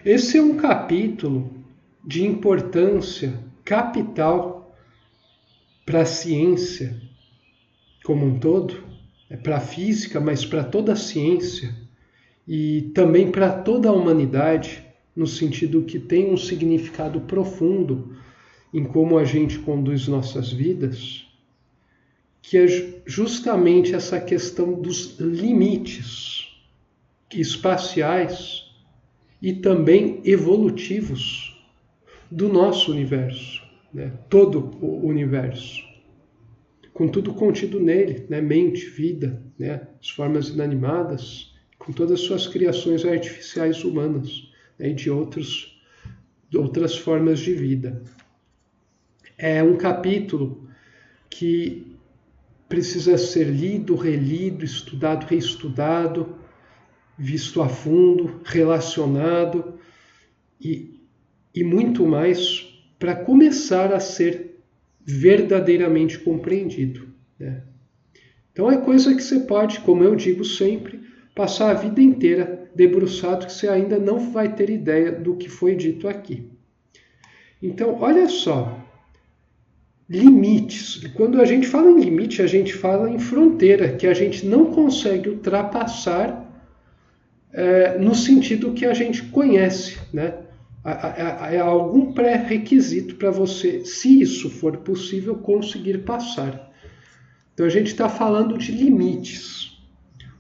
Esse é um capítulo de importância capital para a ciência como um todo, para a física, mas para toda a ciência e também para toda a humanidade, no sentido que tem um significado profundo em como a gente conduz nossas vidas, que é justamente essa questão dos limites espaciais e também evolutivos do nosso universo, né? Todo o universo, com tudo contido nele, né? Mente, vida, né? As formas inanimadas, com todas as suas criações artificiais humanas, né? E de outras formas de vida. É um capítulo que precisa ser lido, relido, estudado, reestudado, visto a fundo, relacionado e muito mais para começar a ser verdadeiramente compreendido, né? Então é coisa que você pode, como eu digo sempre, passar a vida inteira debruçado que você ainda não vai ter ideia do que foi dito aqui. Então, olha só, limites. Quando a gente fala em limite, a gente fala em fronteira, que a gente não consegue ultrapassar no sentido que a gente conhece, né? É algum pré-requisito para você, se isso for possível, conseguir passar. Então a gente está falando de limites,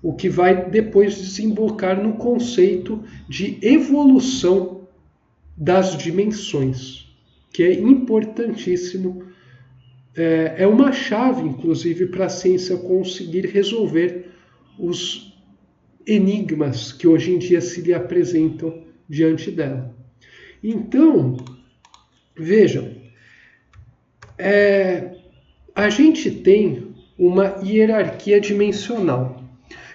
o que vai depois desembocar no conceito de evolução das dimensões, que é importantíssimo. É uma chave, inclusive, para a ciência conseguir resolver os enigmas que hoje em dia se lhe apresentam diante dela. Então, vejam, a gente tem uma hierarquia dimensional.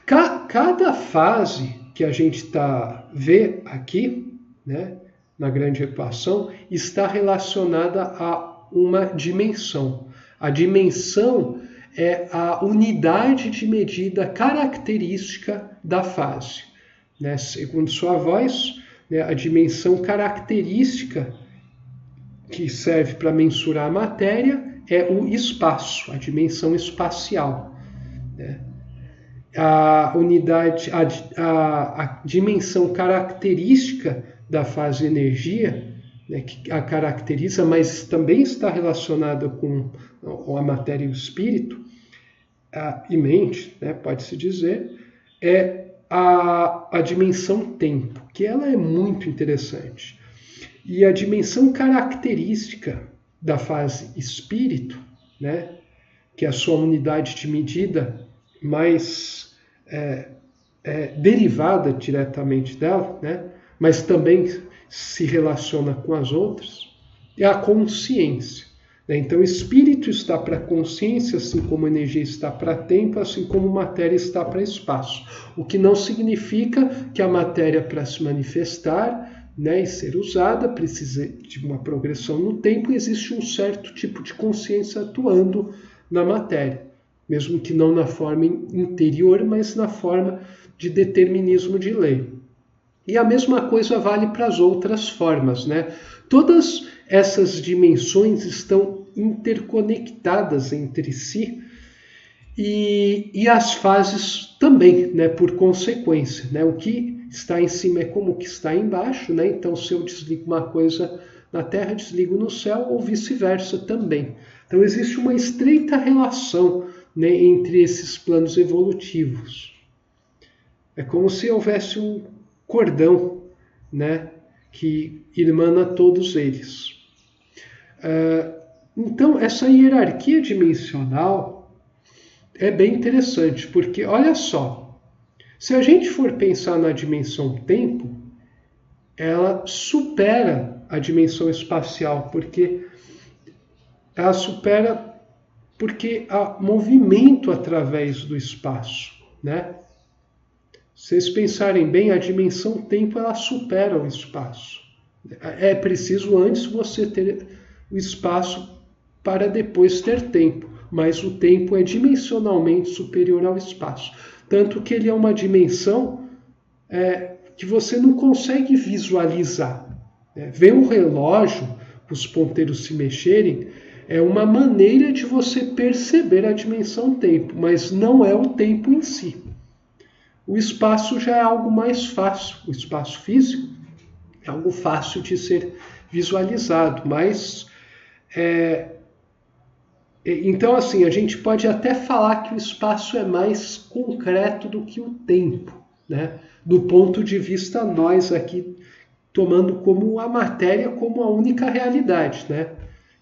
Cada fase que a gente vê aqui, né, na grande equação, está relacionada a uma dimensão. A dimensão é a unidade de medida característica da fase, né? Segundo sua voz, né, a dimensão característica que serve para mensurar a matéria é o espaço, a dimensão espacial, né? A dimensão característica da fase energia, né, que a caracteriza, mas também está relacionada com a matéria e o espírito, e mente, né, pode-se dizer, é a dimensão tempo, que ela é muito interessante. E a dimensão característica da fase espírito, né, que é a sua unidade de medida mais derivada diretamente dela, né, mas também se relaciona com as outras, é a consciência. Então, espírito está para consciência, assim como energia está para tempo, assim como matéria está para espaço. O que não significa que a matéria, para se manifestar, né, e ser usada, precisa de uma progressão no tempo, e existe um certo tipo de consciência atuando na matéria, mesmo que não na forma interior, mas na forma de determinismo de lei. E a mesma coisa vale para as outras formas, né? Todas essas dimensões estão interconectadas entre si e as fases também, né? Por consequência, né? O que está em cima é como o que está embaixo, né? Então, se eu desligo uma coisa na Terra, desligo no céu, ou vice-versa também. Então, existe uma estreita relação, né, entre esses planos evolutivos. É como se houvesse um cordão, né, que irmana todos eles. Então, essa hierarquia dimensional é bem interessante, porque, olha só, se a gente for pensar na dimensão tempo, ela supera a dimensão espacial, porque há movimento através do espaço, né? Se vocês pensarem bem, a dimensão tempo ela supera o espaço. É preciso antes você ter o espaço para depois ter tempo, mas o tempo é dimensionalmente superior ao espaço. Tanto que ele é uma dimensão que você não consegue visualizar. Né? Ver um relógio, os ponteiros se mexerem, é uma maneira de você perceber a dimensão tempo, mas não é o tempo em si. O espaço já é algo mais fácil, o espaço físico é algo fácil de ser visualizado, mas então assim, a gente pode até falar que o espaço é mais concreto do que o tempo, né? Do ponto de vista nós aqui tomando como a matéria como a única realidade, né?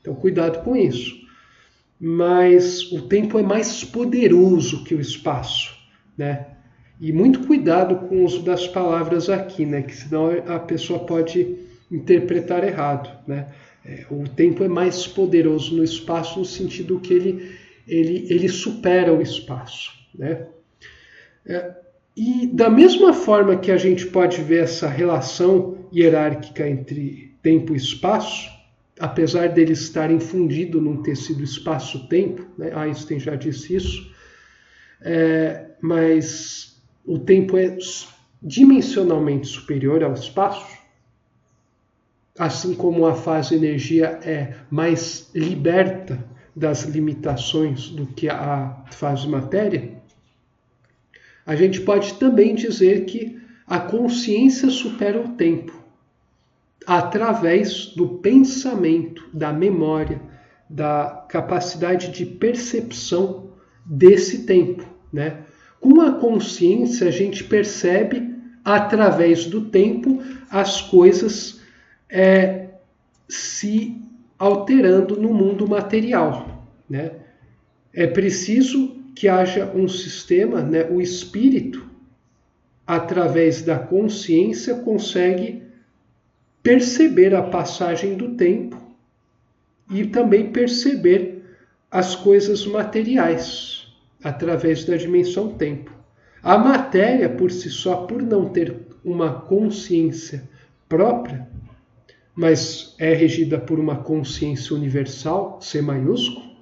Então cuidado com isso. Mas o tempo é mais poderoso que o espaço, né? E muito cuidado com o uso das palavras aqui, né? Que senão a pessoa pode interpretar errado, né? O tempo é mais poderoso no espaço no sentido que ele supera o espaço, né? E da mesma forma que a gente pode ver essa relação hierárquica entre tempo e espaço, apesar dele estar infundido num tecido espaço-tempo, né? Einstein já disse isso, mas o tempo é dimensionalmente superior ao espaço, assim como a fase energia é mais liberta das limitações do que a fase matéria, a gente pode também dizer que a consciência supera o tempo através do pensamento, da memória, da capacidade de percepção desse tempo, né? Com a consciência, a gente percebe, através do tempo, as coisas se alterando no mundo material, né? É preciso que haja um sistema, né? O espírito, através da consciência, consegue perceber a passagem do tempo e também perceber as coisas materiais através da dimensão tempo. A matéria, por si só, por não ter uma consciência própria, mas é regida por uma consciência universal, C maiúsculo,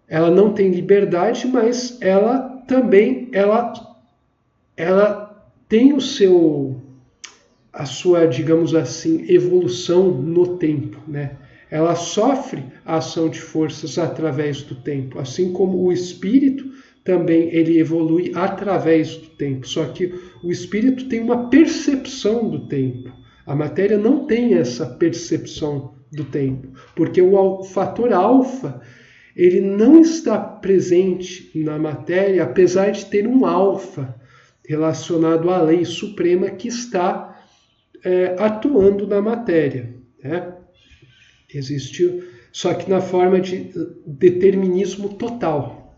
ela não tem liberdade, mas ela também ela tem a sua, digamos assim, evolução no tempo, né? Ela sofre a ação de forças através do tempo, assim como o espírito também ele evolui através do tempo, só que o espírito tem uma percepção do tempo. A matéria não tem essa percepção do tempo, porque o fator alfa ele não está presente na matéria, apesar de ter um alfa relacionado à lei suprema que está atuando na matéria, né? Existe, só que na forma de determinismo total.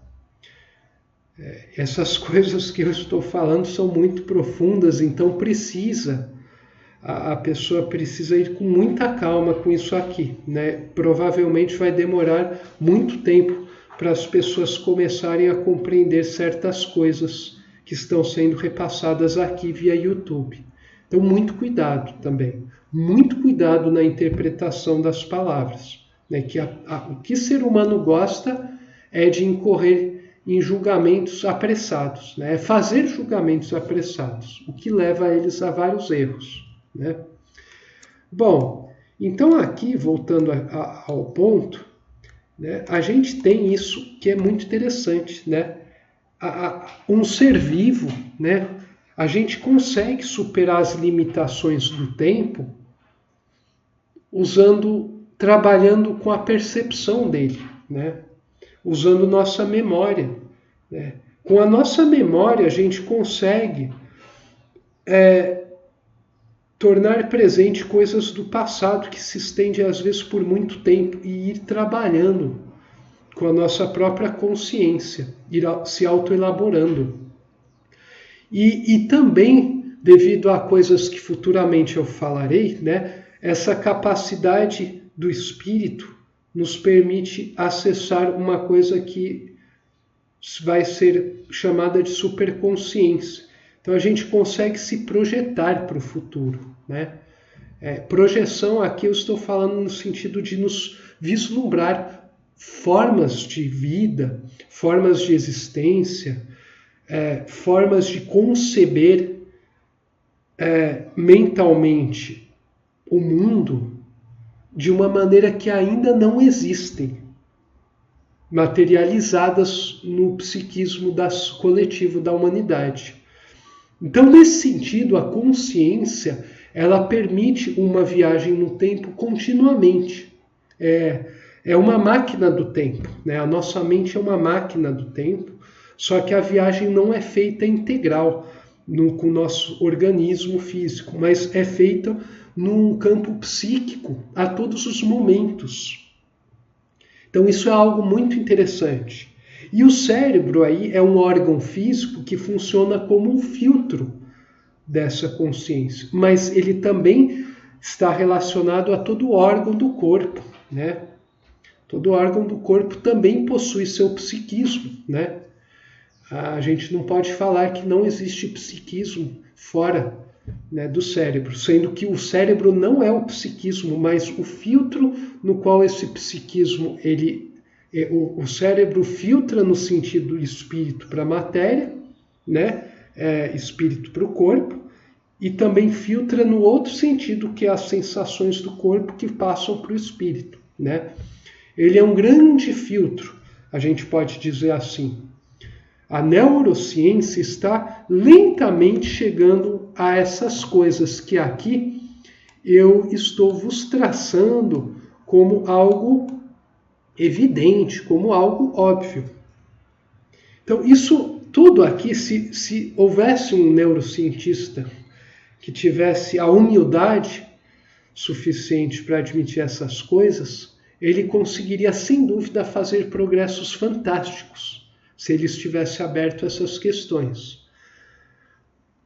Essas coisas que eu estou falando são muito profundas, então a pessoa precisa ir com muita calma com isso aqui, né? Provavelmente vai demorar muito tempo para as pessoas começarem a compreender certas coisas que estão sendo repassadas aqui via YouTube. Então, muito cuidado também. Muito cuidado na interpretação das palavras. Né? Que o que ser humano gosta é de incorrer em julgamentos apressados. Né? É fazer julgamentos apressados, o que leva a eles a vários erros. Né? Bom, então aqui, voltando ao ponto, né, a gente tem isso que é muito interessante. Né? Um ser vivo, né, a gente consegue superar as limitações do tempo trabalhando com a percepção dele, né? Usando nossa memória. Né? Com a nossa memória a gente consegue tornar presente coisas do passado que se estende às vezes por muito tempo e ir trabalhando com a nossa própria consciência, ir se autoelaborando. E também, devido a coisas que futuramente eu falarei, né, essa capacidade do espírito nos permite acessar uma coisa que vai ser chamada de superconsciência. Então a gente consegue se projetar para o futuro. Né? Projeção aqui eu estou falando no sentido de nos vislumbrar formas de vida, formas de existência, formas de conceber mentalmente o mundo de uma maneira que ainda não existem, materializadas no psiquismo coletivo da humanidade. Então, nesse sentido, a consciência ela permite uma viagem no tempo continuamente. É uma máquina do tempo, né? A nossa mente é uma máquina do tempo, só que a viagem não é feita integral com o nosso organismo físico, mas é feita num campo psíquico a todos os momentos. Então isso é algo muito interessante. E o cérebro aí é um órgão físico que funciona como um filtro dessa consciência, mas ele também está relacionado a todo órgão do corpo, né? Todo órgão do corpo também possui seu psiquismo, né? A gente não pode falar que não existe psiquismo fora, né, do cérebro, sendo que o cérebro não é o psiquismo, mas o filtro no qual esse psiquismo, o cérebro filtra no sentido espírito para a matéria, né, espírito para o corpo, e também filtra no outro sentido, que é as sensações do corpo que passam para o espírito, né? Ele é um grande filtro, a gente pode dizer assim. A neurociência está lentamente chegando a essas coisas que aqui eu estou vos traçando como algo evidente, como algo óbvio. Então, isso tudo aqui, se houvesse um neurocientista que tivesse a humildade suficiente para admitir essas coisas, ele conseguiria, sem dúvida, fazer progressos fantásticos, se ele estivesse aberto a essas questões.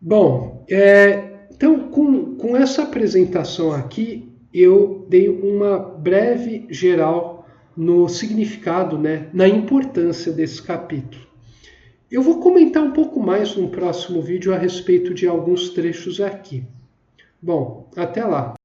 Bom, então, com essa apresentação aqui, eu dei uma breve geral no significado, né, na importância desse capítulo. Eu vou comentar um pouco mais no próximo vídeo a respeito de alguns trechos aqui. Bom, até lá!